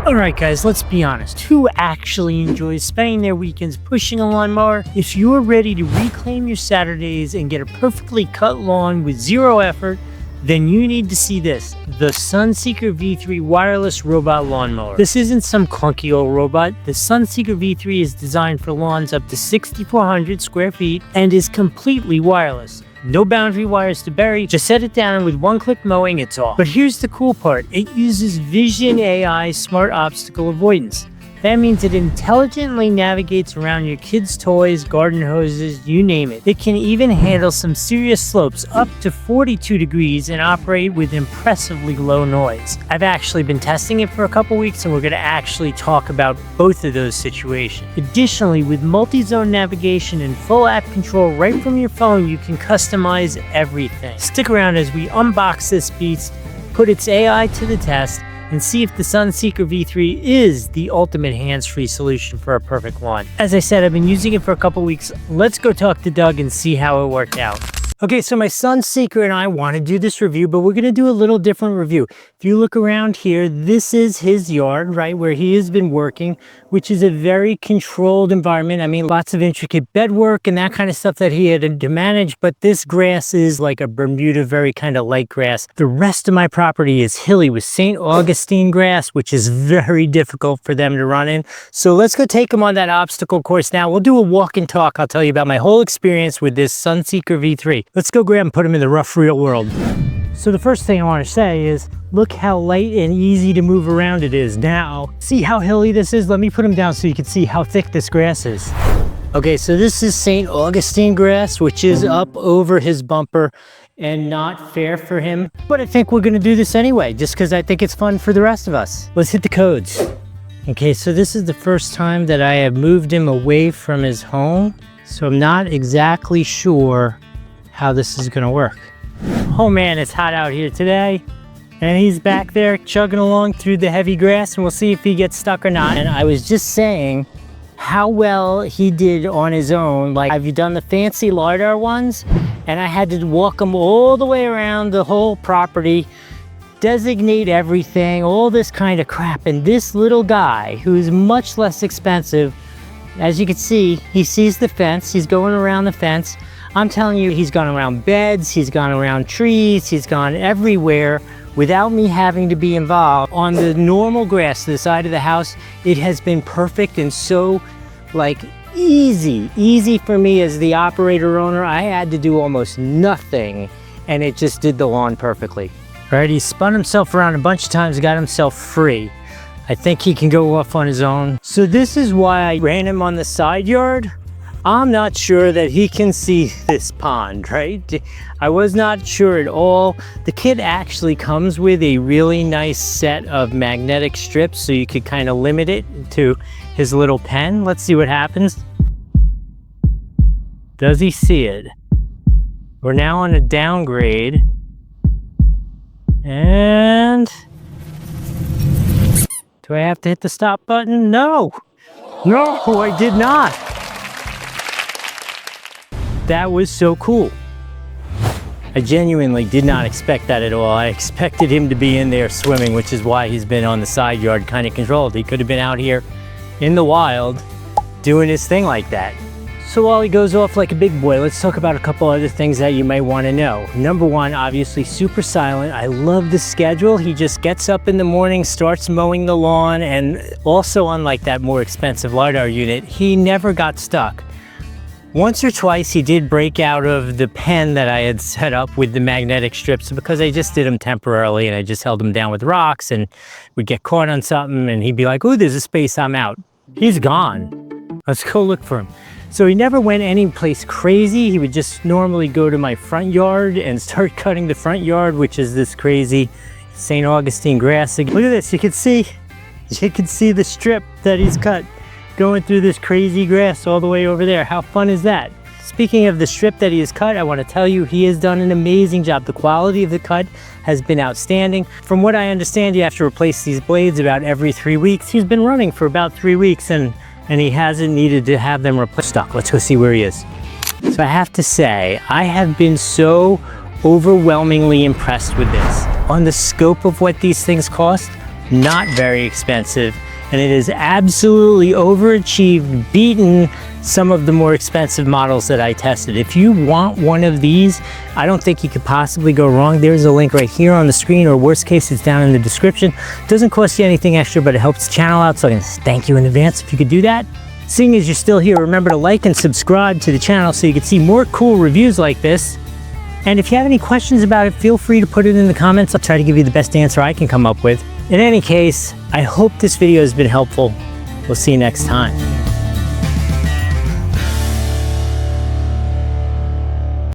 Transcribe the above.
Alright guys, let's be honest. Who actually enjoys spending their weekends pushing a lawnmower? If you're ready to reclaim your Saturdays and get a perfectly cut lawn with zero effort, then you need to see this, the Sunseeker V3 wireless robot lawnmower. This isn't some clunky old robot. The Sunseeker V3 is designed for lawns up to 6,400 square feet and is completely wireless. No boundary wires to bury, just set it down and with one-click mowing, it's off. But here's the cool part, it uses Vision AI Smart Obstacle Avoidance. That means it intelligently navigates around your kids' toys, garden hoses, you name it. It can even handle some serious slopes up to 42 degrees and operate with impressively low noise. I've actually been testing it for a couple weeks and we're going to actually talk about both of those situations. Additionally, with multi-zone navigation and full app control right from your phone, you can customize everything. Stick around as we unbox this beast, put its AI to the test, and see if the Sunseeker V3 is the ultimate hands-free solution for a perfect lawn. As I said, I've been using it for a couple weeks. Let's go talk to Doug and see how it worked out. Okay, so my Sunseeker and I want to do this review, but we're going to do a little different review. If you look around here, this is his yard, right, where he has been working, which is a very controlled environment. I mean, lots of intricate bed work and that kind of stuff that he had to manage, but this grass is like a Bermuda, very kind of light grass. The rest of my property is hilly with St. Augustine grass, which is very difficult for them to run in. So let's go take him on that obstacle course now. We'll do a walk and talk. I'll tell you about my whole experience with this Sunseeker V3. Let's go grab and put him in the rough, real world. So the first thing I want to say is, look how light and easy to move around it is. Now, see how hilly this is? Let me put him down so you can see how thick this grass is. Okay, so this is St. Augustine grass, which is up over his bumper and not fair for him. But I think we're going to do this anyway, just because I think it's fun for the rest of us. Let's hit the codes. Okay, so this is the first time that I have moved him away from his home, so I'm not exactly sure how this is going to work. Oh man, it's hot out here today. And he's back there chugging along through the heavy grass, and we'll see if he gets stuck or not. And I was just saying how well he did on his own. Like, have you done the fancy LiDAR ones? And I had to walk him all the way around the whole property, designate everything, all this kind of crap. And this little guy, who's much less expensive, as you can see, he sees the fence, he's going around the fence. I'm telling you, he's gone around beds, he's gone around trees, he's gone everywhere without me having to be involved. On the normal grass to the side of the house, it has been perfect and so like easy for me as the operator owner. I had to do almost nothing and it just did the lawn perfectly. All right, he spun himself around a bunch of times, got himself free. I think he can go off on his own. So this is why I ran him on the side yard. I'm not sure that he can see this pond, right? I was not sure at all. The kit actually comes with a really nice set of magnetic strips, so you could kind of limit it to his little pen. Let's see what happens. Does he see it? We're now on a downgrade. And do I have to hit the stop button? No, I did not. That was so cool. I genuinely did not expect that at all. I expected him to be in there swimming, which is why he's been on the side yard kind of controlled. He could have been out here in the wild doing his thing like that. So while he goes off like a big boy, let's talk about a couple other things that you might want to know. Number one, obviously super silent. I love the schedule. He just gets up in the morning, starts mowing the lawn, and also unlike that more expensive LiDAR unit, he never got stuck. Once or twice he did break out of the pen that I had set up with the magnetic strips because I just did them temporarily and I just held him down with rocks and we'd get caught on something and he'd be like, "Oh, there's a space, I'm out." He's gone. Let's go look for him. So he never went any place crazy. He would just normally go to my front yard and start cutting the front yard, which is this crazy St. Augustine grass. Look at this, you can see the strip that he's cut going through this crazy grass all the way over there. How fun is that? Speaking of the strip that he has cut, I want to tell you he has done an amazing job. The quality of the cut has been outstanding. From what I understand, you have to replace these blades about every 3 weeks. He's been running for about 3 weeks and he hasn't needed to have them replaced. Let's go see where he is. So I have to say, I have been so overwhelmingly impressed with this. On the scope of what these things cost, not very expensive, and it has absolutely overachieved, beaten some of the more expensive models that I tested. If you want one of these, I don't think you could possibly go wrong. There's a link right here on the screen, or worst case, it's down in the description. Doesn't cost you anything extra, but it helps the channel out, so I can thank you in advance if you could do that. Seeing as you're still here, remember to like and subscribe to the channel so you can see more cool reviews like this. And if you have any questions about it, feel free to put it in the comments. I'll try to give you the best answer I can come up with. In any case, I hope this video has been helpful. We'll see you next time.